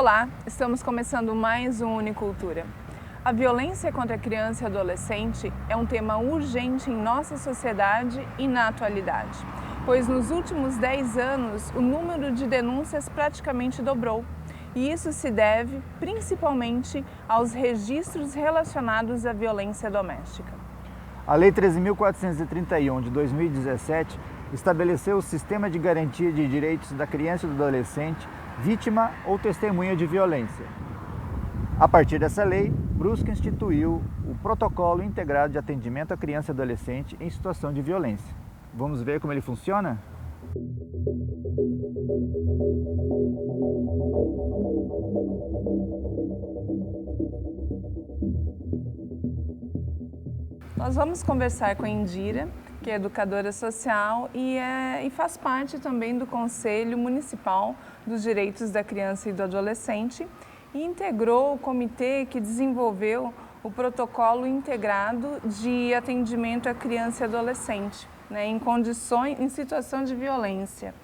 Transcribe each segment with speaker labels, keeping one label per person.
Speaker 1: Olá, estamos começando mais um Unicultura. A violência contra a criança e adolescente é um tema urgente em nossa sociedade e na atualidade, pois nos últimos 10 anos o número de denúncias praticamente dobrou. E isso se deve principalmente aos registros relacionados à violência doméstica.
Speaker 2: A Lei 13.431 de 2017 estabeleceu o sistema de garantia de direitos da criança e do adolescente vítima ou testemunha de violência. A partir dessa lei, Brusque instituiu o Protocolo Integrado de Atendimento à Criança e Adolescente em Situação de Violência. Vamos ver como ele funciona?
Speaker 1: Nós vamos conversar com a Indira, que é educadora social e faz parte também do Conselho Municipal dos Direitos da Criança e do Adolescente e integrou o comitê que desenvolveu o Protocolo Integrado de Atendimento à Criança e Adolescente, em situação de violência.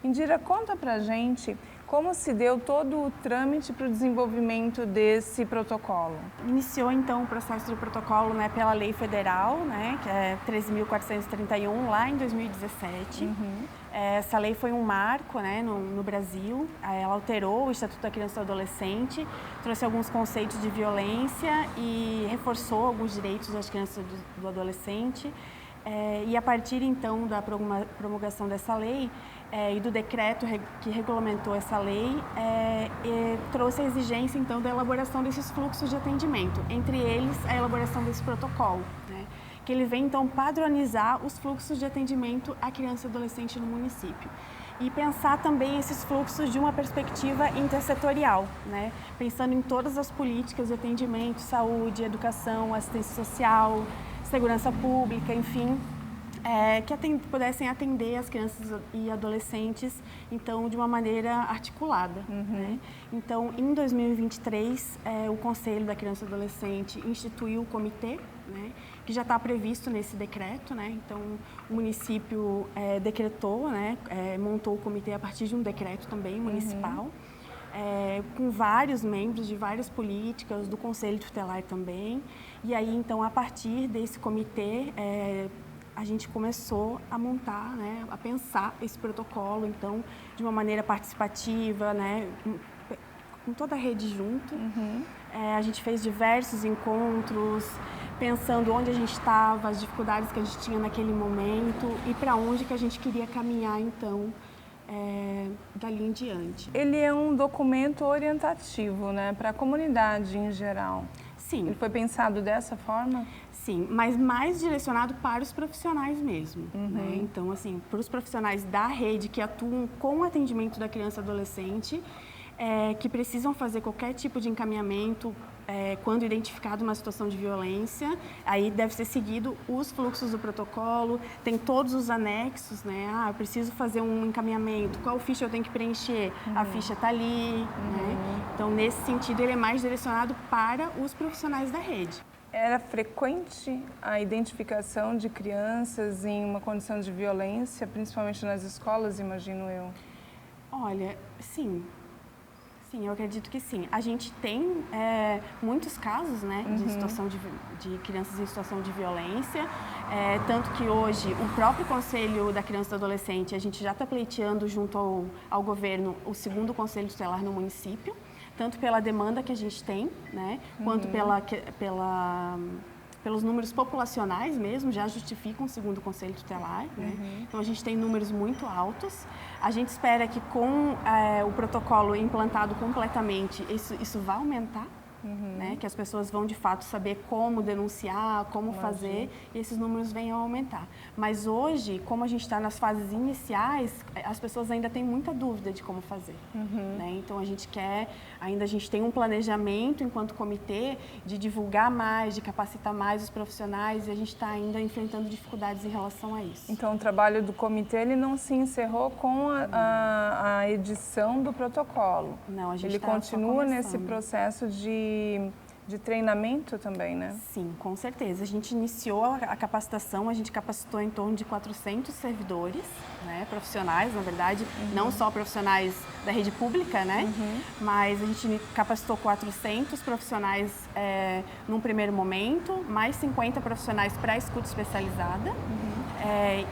Speaker 1: Indira, conta pra gente como se deu todo o trâmite para o desenvolvimento desse protocolo.
Speaker 3: Iniciou então o processo do protocolo pela lei federal, que é 13.431, lá em 2017. Essa lei foi um marco no Brasil. Ela alterou o Estatuto da Criança e do Adolescente, trouxe alguns conceitos de violência e reforçou alguns direitos das crianças e do adolescente. E a partir então da promulgação dessa lei e do decreto que regulamentou essa lei, trouxe a exigência então da elaboração desses fluxos de atendimento, entre eles a elaboração desse protocolo, que ele vem então padronizar os fluxos de atendimento à criança e adolescente no município. E pensar também esses fluxos de uma perspectiva intersetorial, pensando em todas as políticas de atendimento, saúde, educação, assistência social, segurança pública, enfim, que pudessem atender as crianças e adolescentes, então, de uma maneira articulada. Então, em 2023, o Conselho da Criança e Adolescente instituiu o comitê, que já está previsto nesse decreto, Então, o município decretou, montou o comitê a partir de um decreto também municipal, com vários membros de várias políticas, do Conselho Tutelar também. E aí, então, a partir desse comitê, a gente começou a montar, a pensar esse protocolo, então, de uma maneira participativa, com toda a rede junto. A gente fez diversos encontros, pensando onde a gente estava, as dificuldades que a gente tinha naquele momento e para onde que a gente queria caminhar, então, dali em diante.
Speaker 1: Ele é um documento orientativo, para a comunidade em geral.
Speaker 3: Sim.
Speaker 1: Ele foi pensado dessa forma?
Speaker 3: Sim, mas mais direcionado para os profissionais mesmo. Então, assim, para os profissionais da rede que atuam com o atendimento da criança e adolescente, que precisam fazer qualquer tipo de encaminhamento quando identificado uma situação de violência, aí deve ser seguido os fluxos do protocolo, tem todos os anexos, eu preciso fazer um encaminhamento, qual ficha eu tenho que preencher? A ficha está ali, Então, nesse sentido, ele é mais direcionado para os profissionais da rede.
Speaker 1: Era frequente a identificação de crianças em uma condição de violência, principalmente nas escolas, imagino eu?
Speaker 3: Olha, sim. Sim, eu acredito que sim. A gente tem muitos casos de situação de crianças em situação de violência, tanto que hoje o próprio Conselho da Criança e do Adolescente, a gente já está pleiteando junto ao governo o segundo Conselho Tutelar no município, tanto pela demanda que a gente tem, quanto pelos números populacionais mesmo, já justificam o segundo Conselho Tutelar. Então, a gente tem números muito altos. A gente espera que com o protocolo implantado completamente, isso vai aumentar, que as pessoas vão de fato saber como denunciar, como fazer, e esses números venham a aumentar. Mas hoje, como a gente está nas fases iniciais, as pessoas ainda têm muita dúvida de como fazer. Então, a gente tem um planejamento enquanto comitê de divulgar mais, de capacitar mais os profissionais, e a gente está ainda enfrentando dificuldades em relação a isso.
Speaker 1: Então, o trabalho do comitê ele não se encerrou com a edição do protocolo?
Speaker 3: Não, a gente
Speaker 1: ele continua nesse processo de de treinamento também, né?
Speaker 3: Sim, com certeza. A gente iniciou a capacitação, a gente capacitou em torno de 400 servidores, né, profissionais, na verdade, não só profissionais da rede pública, né, mas a gente capacitou 400 profissionais num primeiro momento, mais 50 profissionais para a escuta especializada.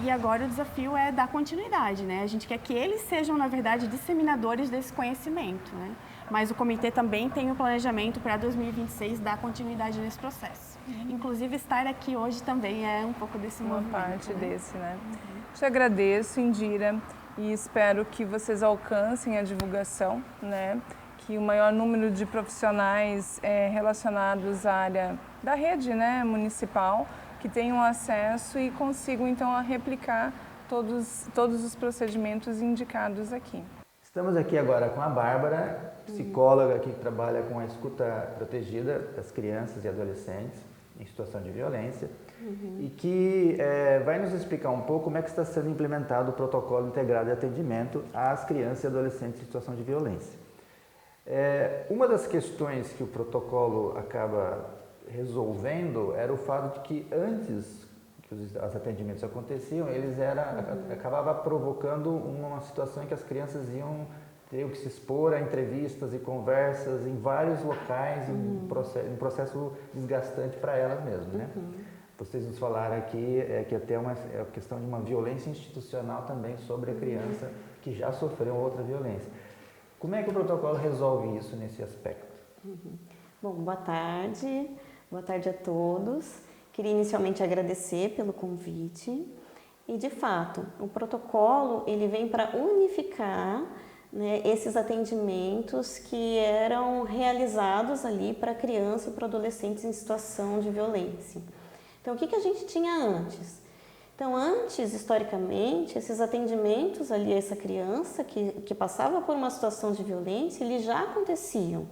Speaker 3: E agora o desafio é dar continuidade, né? A gente quer que eles sejam, na verdade, disseminadores desse conhecimento, né? Mas o comitê também tem o planejamento para 2026 dar continuidade nesse processo. Inclusive, estar aqui hoje também é um pouco desse movimento.
Speaker 1: Uma parte desse, né? Te agradeço, Indira, e espero que vocês alcancem a divulgação, né? Que o maior número de profissionais relacionados à área da rede, né, municipal, que tenham acesso e consigam, então, a replicar todos os procedimentos indicados aqui.
Speaker 2: Estamos aqui agora com a Bárbara, psicóloga que trabalha com a escuta protegida das crianças e adolescentes em situação de violência e que vai nos explicar um pouco como é que está sendo implementado o protocolo integrado de atendimento às crianças e adolescentes em situação de violência. Uma das questões que o protocolo acaba resolvendo era o fato de que antes que os atendimentos aconteciam, acabava provocando uma situação em que as crianças teriam que se expor a entrevistas e conversas em vários locais, um processo desgastante para elas mesmas, né? Vocês nos falaram aqui que até é a questão de uma violência institucional também sobre a criança que já sofreu outra violência. Como é que o protocolo resolve isso nesse aspecto?
Speaker 4: Bom, boa tarde a todos. Queria inicialmente agradecer pelo convite e, de fato, o protocolo ele vem para unificar, né, esses atendimentos que eram realizados ali para crianças e para adolescentes em situação de violência. Então, o que a gente tinha antes? Então, antes, historicamente, esses atendimentos ali a essa criança que passava por uma situação de violência, eles já aconteciam.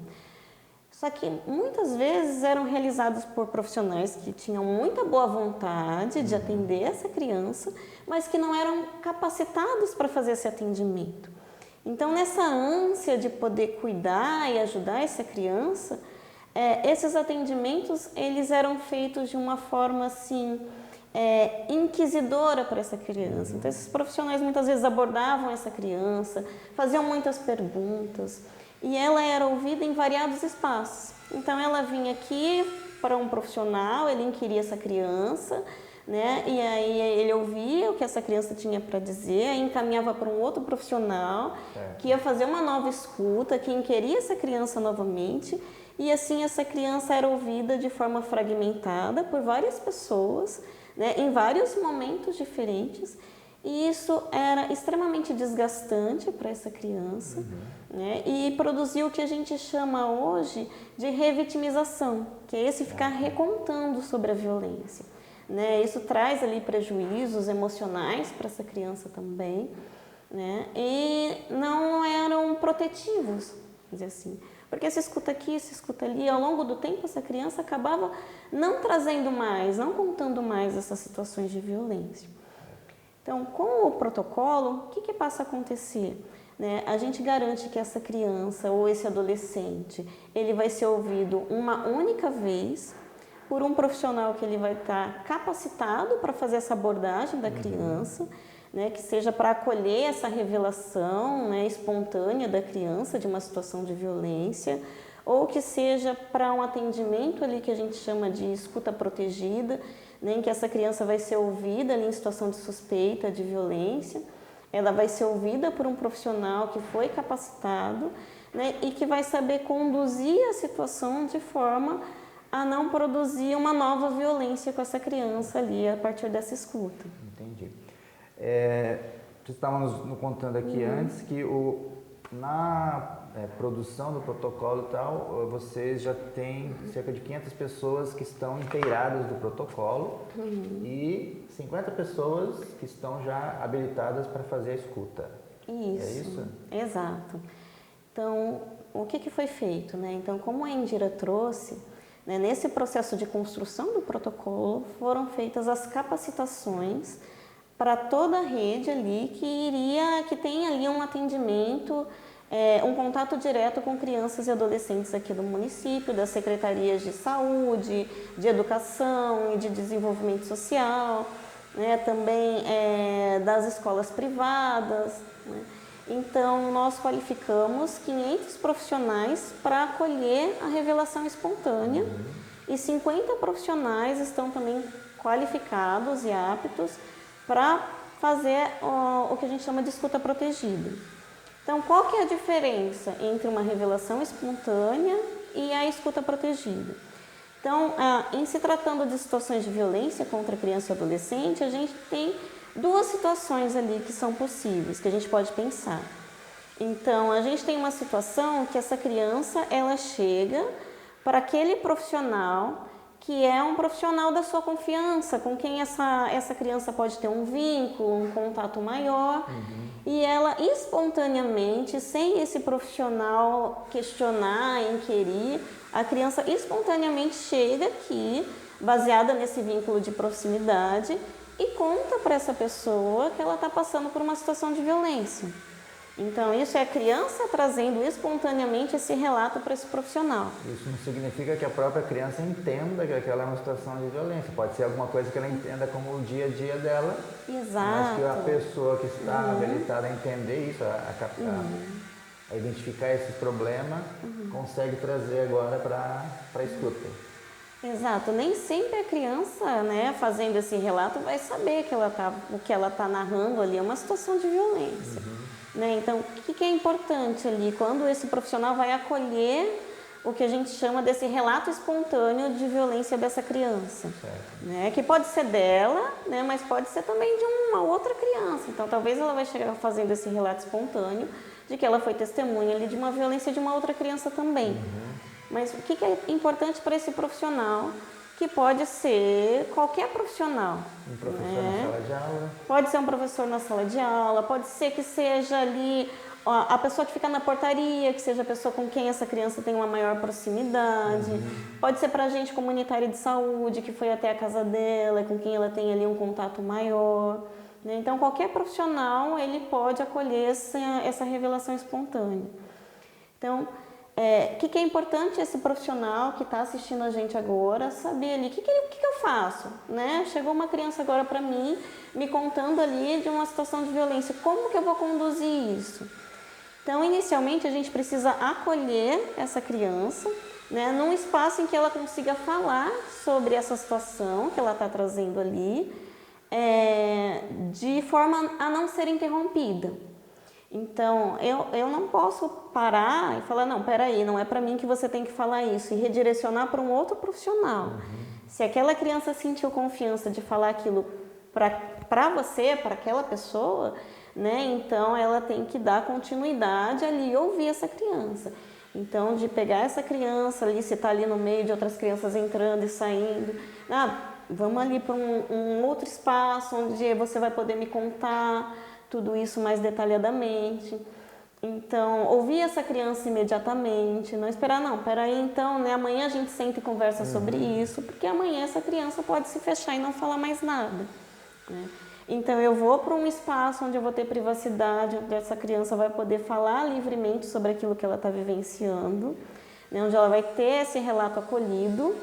Speaker 4: Só que muitas vezes eram realizados por profissionais que tinham muita boa vontade de atender essa criança, mas que não eram capacitados para fazer esse atendimento. Então, nessa ânsia de poder cuidar e ajudar essa criança, esses atendimentos eles eram feitos de uma forma assim inquisidora para essa criança. Então, esses profissionais muitas vezes abordavam essa criança, faziam muitas perguntas. E ela era ouvida em variados espaços. Então, ela vinha aqui para um profissional, ele inquiria essa criança, né? E aí ele ouvia o que essa criança tinha para dizer, aí encaminhava para um outro profissional, que ia fazer uma nova escuta, que inquiria essa criança novamente. E assim, essa criança era ouvida de forma fragmentada por várias pessoas, né? Em vários momentos diferentes. E isso era extremamente desgastante para essa criança, né? E produziu o que a gente chama hoje de revitimização, que é esse ficar recontando sobre a violência, né? Isso traz ali prejuízos emocionais para essa criança também, né? E não eram protetivos, vamos dizer assim. Porque se escuta aqui, se escuta ali, ao longo do tempo essa criança acabava não trazendo mais, não contando mais essas situações de violência. Então, com o protocolo, o que passa a acontecer? Né? A gente garante que essa criança ou esse adolescente, ele vai ser ouvido uma única vez por um profissional que ele vai estar capacitado para fazer essa abordagem da criança, né? Que seja para acolher essa revelação, né, espontânea da criança de uma situação de violência, ou que seja para um atendimento ali que a gente chama de escuta protegida, né, em que essa criança vai ser ouvida ali em situação de suspeita de violência, ela vai ser ouvida por um profissional que foi capacitado, né, e que vai saber conduzir a situação de forma a não produzir uma nova violência com essa criança ali a partir dessa escuta.
Speaker 2: Entendi. Você estava nos contando aqui antes que na produção do protocolo e tal, vocês já têm cerca de 500 pessoas que estão inteiradas do protocolo e 50 pessoas que estão já habilitadas para fazer a escuta.
Speaker 4: Isso.
Speaker 2: É isso?
Speaker 4: Exato. Então, o que foi feito, né? Então, como a Indira trouxe, né, nesse processo de construção do protocolo, foram feitas as capacitações para toda a rede ali que tem ali um atendimento um contato direto com crianças e adolescentes aqui do município, das secretarias de saúde, de educação e de desenvolvimento social, né, também das escolas privadas, né. Então, nós qualificamos 500 profissionais para acolher a revelação espontânea e 50 profissionais estão também qualificados e aptos para fazer o que a gente chama de escuta protegida. Então, qual que é a diferença entre uma revelação espontânea e a escuta protegida? Então, em se tratando de situações de violência contra criança e adolescente, a gente tem duas situações ali que são possíveis, que a gente pode pensar. Então, a gente tem uma situação que essa criança, ela chega para aquele profissional que é um profissional da sua confiança, com quem essa criança pode ter um vínculo, um contato maior, e ela espontaneamente, sem esse profissional questionar, inquirir, a criança espontaneamente chega aqui, baseada nesse vínculo de proximidade, e conta para essa pessoa que ela está passando por uma situação de violência. Então, isso é a criança trazendo espontaneamente esse relato para esse profissional.
Speaker 2: Isso não significa que a própria criança entenda que aquela é uma situação de violência. Pode ser alguma coisa que ela entenda como o dia a dia dela.
Speaker 4: Exato.
Speaker 2: Mas que a pessoa que está habilitada a entender isso, a captar, a identificar esses problemas, consegue trazer agora para a escuta.
Speaker 4: Exato. Nem sempre a criança, né, fazendo esse relato, vai saber que o que ela está narrando ali é uma situação de violência. Né? Então, o que é importante ali? Quando esse profissional vai acolher o que a gente chama desse relato espontâneo de violência dessa criança. Né? Que pode ser dela, né? Mas pode ser também de uma outra criança. Então, talvez ela vai chegar fazendo esse relato espontâneo de que ela foi testemunha ali de uma violência de uma outra criança também. Mas o que é importante para esse profissional? Que pode ser qualquer profissional.
Speaker 2: Um professor na sala de aula?
Speaker 4: Pode ser um professor na sala de aula, pode ser que seja ali a pessoa que fica na portaria, que seja a pessoa com quem essa criança tem uma maior proximidade. Pode ser para agente comunitário de saúde, que foi até a casa dela, com quem ela tem ali um contato maior. Né? Então, qualquer profissional, ele pode acolher essa revelação espontânea. Então, o que é importante esse profissional que está assistindo a gente agora saber ali, o que eu faço? Né? Chegou uma criança agora para mim, me contando ali de uma situação de violência, como que eu vou conduzir isso? Então, inicialmente, a gente precisa acolher essa criança, né, num espaço em que ela consiga falar sobre essa situação que ela está trazendo ali, de forma a não ser interrompida. Então, eu não posso parar e falar, não, peraí, não é para mim que você tem que falar isso, e redirecionar para um outro profissional. Se aquela criança sentiu confiança de falar aquilo para você, para aquela pessoa, né, então ela tem que dar continuidade ali e ouvir essa criança. Então, de pegar essa criança ali, se está ali no meio de outras crianças entrando e saindo, vamos ali para um outro espaço onde você vai poder me contar tudo isso mais detalhadamente. Então, ouvir essa criança imediatamente, não esperar, não, peraí, então, né, amanhã a gente senta e conversa sobre isso, porque amanhã essa criança pode se fechar e não falar mais nada. Né? Então, eu vou para um espaço onde eu vou ter privacidade, onde essa criança vai poder falar livremente sobre aquilo que ela está vivenciando, né, onde ela vai ter esse relato acolhido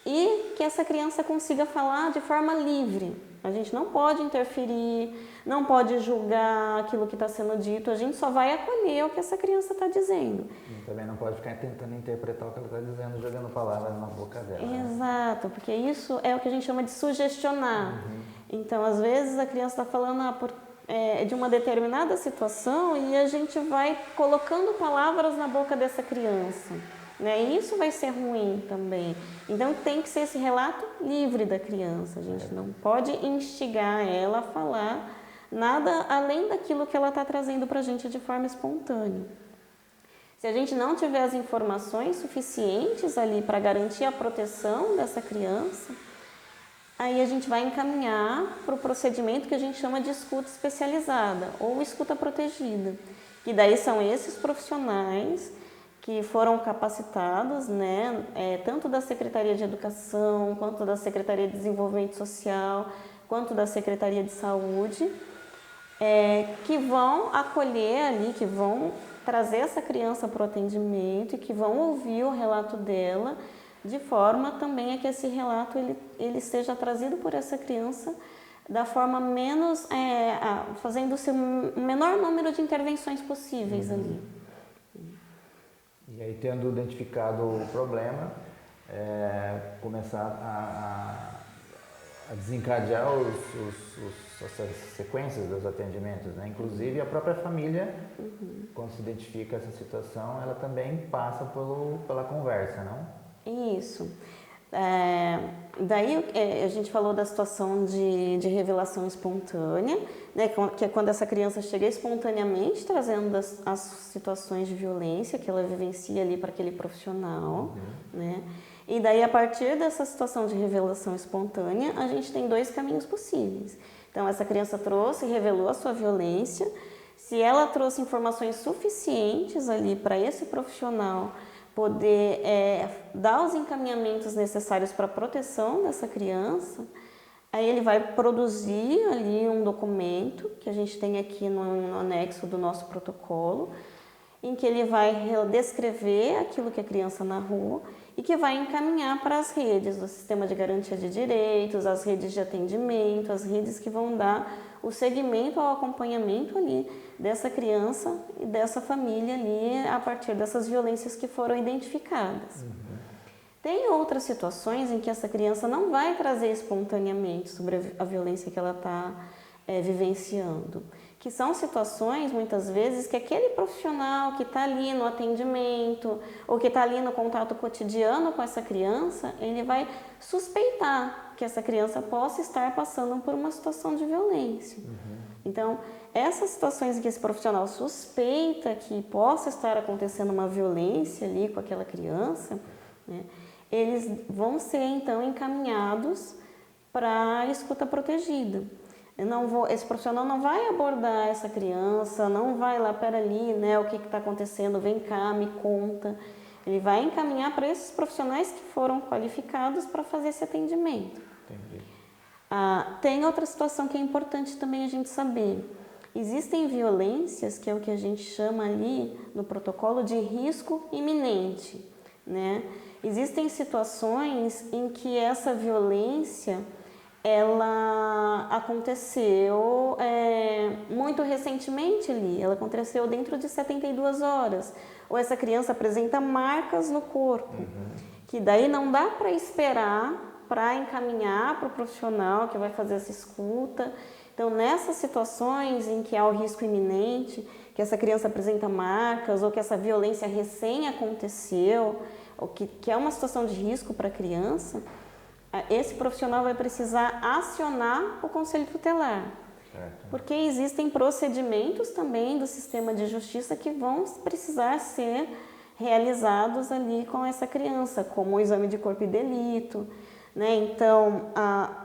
Speaker 4: e que essa criança consiga falar de forma livre. A gente não pode interferir, não pode julgar aquilo que está sendo dito, a gente só vai acolher o que essa criança está dizendo.
Speaker 2: E também não pode ficar tentando interpretar o que ela está dizendo, jogando palavras na boca dela.
Speaker 4: Exato, porque isso é o que a gente chama de sugestionar. Então, às vezes, a criança está falando de uma determinada situação e a gente vai colocando palavras na boca dessa criança. Né? E isso vai ser ruim também. Então, tem que ser esse relato livre da criança. A gente não pode instigar ela a falar nada além daquilo que ela está trazendo para a gente de forma espontânea. Se a gente não tiver as informações suficientes ali para garantir a proteção dessa criança, aí a gente vai encaminhar para o procedimento que a gente chama de escuta especializada ou escuta protegida. Que daí são esses profissionais que foram capacitados, né, tanto da Secretaria de Educação, quanto da Secretaria de Desenvolvimento Social, quanto da Secretaria de Saúde, que vão acolher ali, que vão trazer essa criança para o atendimento e que vão ouvir o relato dela, de forma também a que esse relato ele seja trazido por essa criança da forma menos, fazendo-se o menor número de intervenções possíveis ali.
Speaker 2: E aí, tendo identificado o problema, começar a desencadear as sequências dos atendimentos, né? Inclusive a própria família, quando se identifica essa situação, ela também passa pela conversa, não?
Speaker 4: Isso. Daí a gente falou da situação de revelação espontânea, né, que é quando essa criança chega espontaneamente trazendo as situações de violência que ela vivencia ali para aquele profissional, né? E daí, a partir dessa situação de revelação espontânea, a gente tem 2 caminhos possíveis. Então, essa criança trouxe e revelou a sua violência. Se ela trouxe informações suficientes ali para esse profissional poder dar os encaminhamentos necessários para a proteção dessa criança, aí ele vai produzir ali um documento, que a gente tem aqui no anexo do nosso protocolo, em que ele vai descrever aquilo que a criança narrou e que vai encaminhar para as redes do Sistema de Garantia de Direitos, as redes de atendimento, as redes que vão dar o segmento ao acompanhamento ali dessa criança e dessa família ali a partir dessas violências que foram identificadas. Tem outras situações em que essa criança não vai trazer espontaneamente sobre a violência que ela está vivenciando, que são situações, muitas vezes, que aquele profissional que está ali no atendimento ou que está ali no contato cotidiano com essa criança, ele vai suspeitar que essa criança possa estar passando por uma situação de violência. Então, essas situações em que esse profissional suspeita que possa estar acontecendo uma violência ali com aquela criança, né, eles vão ser, então, encaminhados para a escuta protegida. Esse profissional não vai abordar essa criança, não vai lá, peraí, né, o que está acontecendo, vem cá, me conta. Ele vai encaminhar para esses profissionais que foram qualificados para fazer esse atendimento.
Speaker 2: Entendi.
Speaker 4: Tem outra situação que é importante também a gente saber. Existem violências, que é o que a gente chama ali no protocolo de risco iminente, né? Existem situações em que essa violência ela aconteceu muito recentemente ali, ela aconteceu dentro de 72 horas, ou essa criança apresenta marcas no corpo, que daí não dá para esperar para encaminhar para o profissional que vai fazer essa escuta. Então, nessas situações em que há o risco iminente, que essa criança apresenta marcas, ou que essa violência recém aconteceu, ou que é uma situação de risco para a criança, esse profissional vai precisar acionar o Conselho Tutelar. Certo. Porque existem procedimentos também do sistema de justiça que vão precisar ser realizados ali com essa criança, como o exame de corpo e delito, né? Então,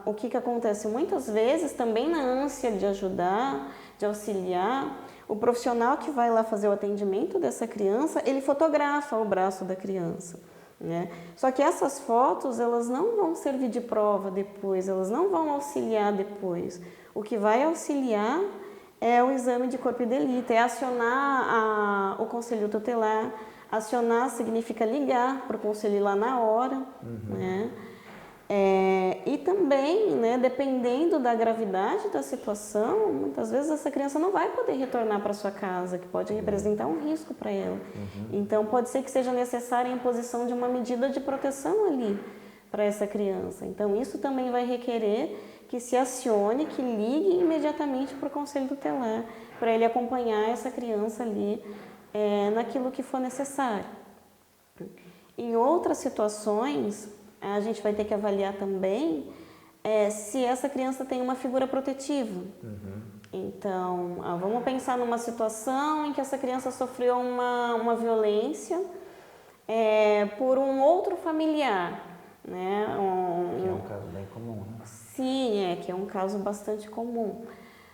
Speaker 4: o que acontece? Muitas vezes, também na ânsia de ajudar, de auxiliar, o profissional que vai lá fazer o atendimento dessa criança, ele fotografa o braço da criança, né? Só que essas fotos, elas não vão servir de prova depois, elas não vão auxiliar depois. O que vai auxiliar é o exame de corpo e delito, é acionar o Conselho Tutelar. Acionar significa ligar para o conselho lá na hora, né? E também, né, dependendo da gravidade da situação, muitas vezes essa criança não vai poder retornar para sua casa, que pode representar um risco para ela. Então, pode ser que seja necessária a imposição de uma medida de proteção ali para essa criança. Então, isso também vai requerer que se acione, que ligue imediatamente para o Conselho Tutelar, para ele acompanhar essa criança ali naquilo que for necessário. Em outras situações, a gente vai ter que avaliar também se essa criança tem uma figura protetiva. Então, vamos pensar numa situação em que essa criança sofreu uma violência por um outro familiar, né?
Speaker 2: Que é um caso bem comum, né?
Speaker 4: Sim, que é um caso bastante comum.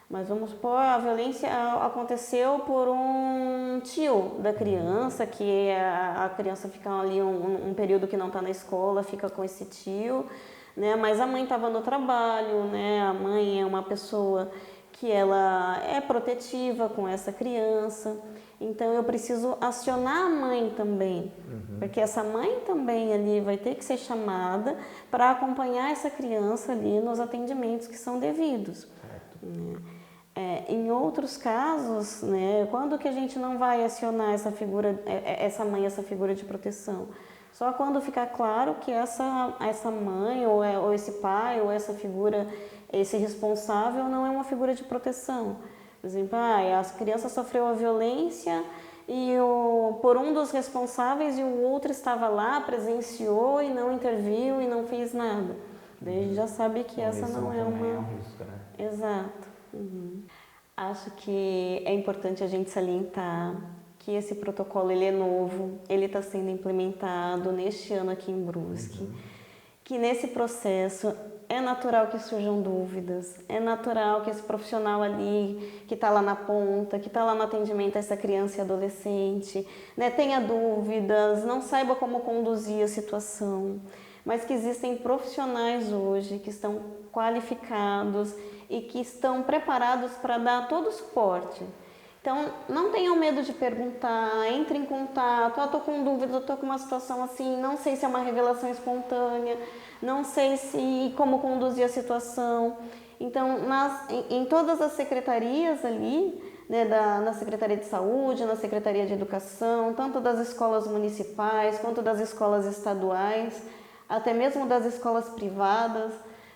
Speaker 4: Mas vamos supor, a violência aconteceu por um tio da criança, que a criança fica ali um período que não está na escola, fica com esse tio, né? Mas a mãe estava no trabalho, né? A mãe é uma pessoa que que ela é protetiva com essa criança. Então eu preciso acionar a mãe também, porque essa mãe também ali vai ter que ser chamada para acompanhar essa criança ali nos atendimentos que são devidos. Né? Em outros casos, né, quando que a gente não vai acionar essa figura, essa mãe, essa figura de proteção? Só quando ficar claro que essa mãe ou esse pai ou essa figura, esse responsável não é uma figura de proteção. Por exemplo, a criança sofreu a violência e por um dos responsáveis e o outro estava lá, presenciou e não interviu e não fez nada. Daí a gente já sabe que essa não é uma...
Speaker 2: É um risco, né?
Speaker 4: Exato. Acho que é importante a gente salientar que esse protocolo ele é novo, ele está sendo implementado neste ano aqui em Brusque, que nesse processo é natural que surjam dúvidas, é natural que esse profissional ali, que está lá na ponta, que está lá no atendimento a essa criança e adolescente, né, tenha dúvidas, não saiba como conduzir a situação, mas que existem profissionais hoje que estão qualificados e que estão preparados para dar todo o suporte. Então, não tenham medo de perguntar, entre em contato, estou com dúvida, estou com uma situação assim, não sei se é uma revelação espontânea, não sei como conduzir a situação. Então, em todas as secretarias ali, né, na Secretaria de Saúde, na Secretaria de Educação, tanto das escolas municipais quanto das escolas estaduais, até mesmo das escolas privadas,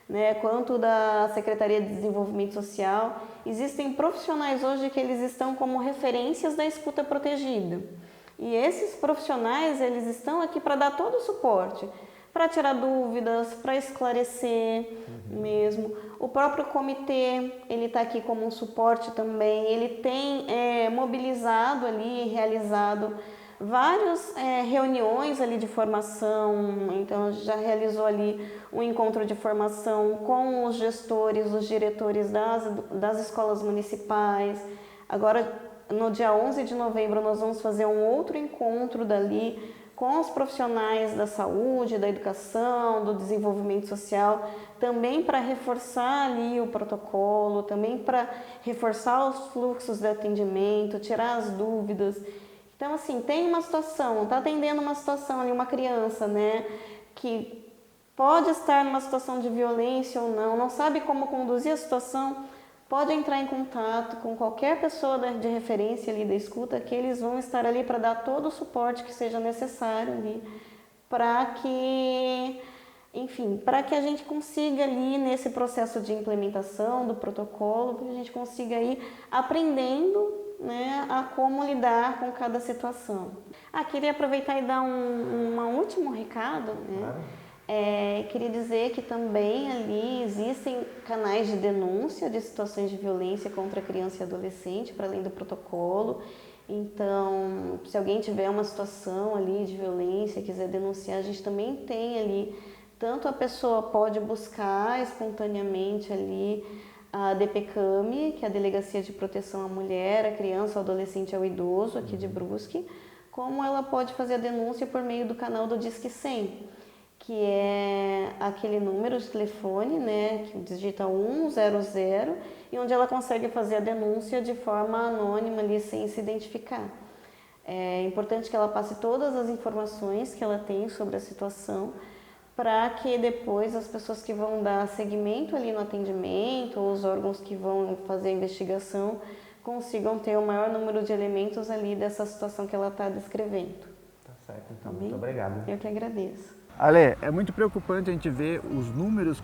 Speaker 4: né, quanto da Secretaria de Desenvolvimento Social, existem profissionais hoje que eles estão como referências da escuta protegida. E esses profissionais, eles estão aqui para dar todo o suporte, para tirar dúvidas, para esclarecer mesmo. O próprio comitê, ele está aqui como um suporte também, ele tem mobilizado ali, realizado várias reuniões ali de formação, então já realizou ali um encontro de formação com os gestores, os diretores das escolas municipais. Agora, no dia 11 de novembro, nós vamos fazer um outro encontro dali com os profissionais da saúde, da educação, do desenvolvimento social, também para reforçar ali o protocolo, também para reforçar os fluxos de atendimento, tirar as dúvidas. Então, assim, tem uma situação, está atendendo uma situação ali, uma criança, né, que pode estar numa situação de violência ou não sabe como conduzir a situação, pode entrar em contato com qualquer pessoa de referência ali da escuta, que eles vão estar ali para dar todo o suporte que seja necessário ali, para que, enfim, para que a gente consiga ali nesse processo de implementação do protocolo, que a gente consiga ir aprendendo, né, a como lidar com cada situação. Queria aproveitar e dar um último recado, né?
Speaker 2: Claro.
Speaker 4: Queria dizer que também ali existem canais de denúncia de situações de violência contra criança e adolescente, para além do protocolo. Então, se alguém tiver uma situação ali de violência, quiser denunciar, a gente também tem ali, tanto a pessoa pode buscar espontaneamente ali a DPCAM, que é a Delegacia de Proteção à Mulher, à Criança, ao Adolescente e ao Idoso, aqui de Brusque, como ela pode fazer a denúncia por meio do canal do Disque 100, que é aquele número de telefone, né, que digita 100, e onde ela consegue fazer a denúncia de forma anônima ali, sem se identificar. É importante que ela passe todas as informações que ela tem sobre a situação, para que depois as pessoas que vão dar seguimento ali no atendimento, ou os órgãos que vão fazer a investigação, consigam ter o maior número de elementos ali dessa situação que ela está descrevendo.
Speaker 2: Tá certo, então. Muito obrigado.
Speaker 4: Eu que agradeço.
Speaker 2: Ale, é muito preocupante a gente ver os números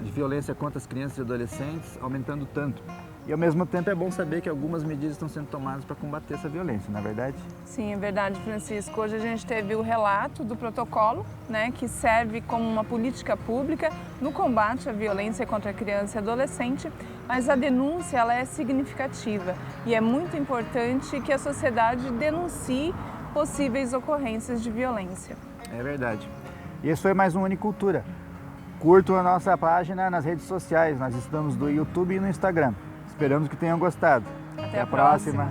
Speaker 2: de violência contra as crianças e adolescentes aumentando tanto. E ao mesmo tempo é bom saber que algumas medidas estão sendo tomadas para combater essa violência, não é verdade?
Speaker 1: Sim, é verdade, Francisco. Hoje a gente teve o relato do protocolo, né, que serve como uma política pública no combate à violência contra a criança e adolescente, mas a denúncia ela é significativa e é muito importante que a sociedade denuncie possíveis ocorrências de violência.
Speaker 2: É verdade. E esse foi mais um Unicultura. Curtam a nossa página nas redes sociais, nós estamos no YouTube e no Instagram. Esperamos que tenham gostado.
Speaker 1: Até a próxima.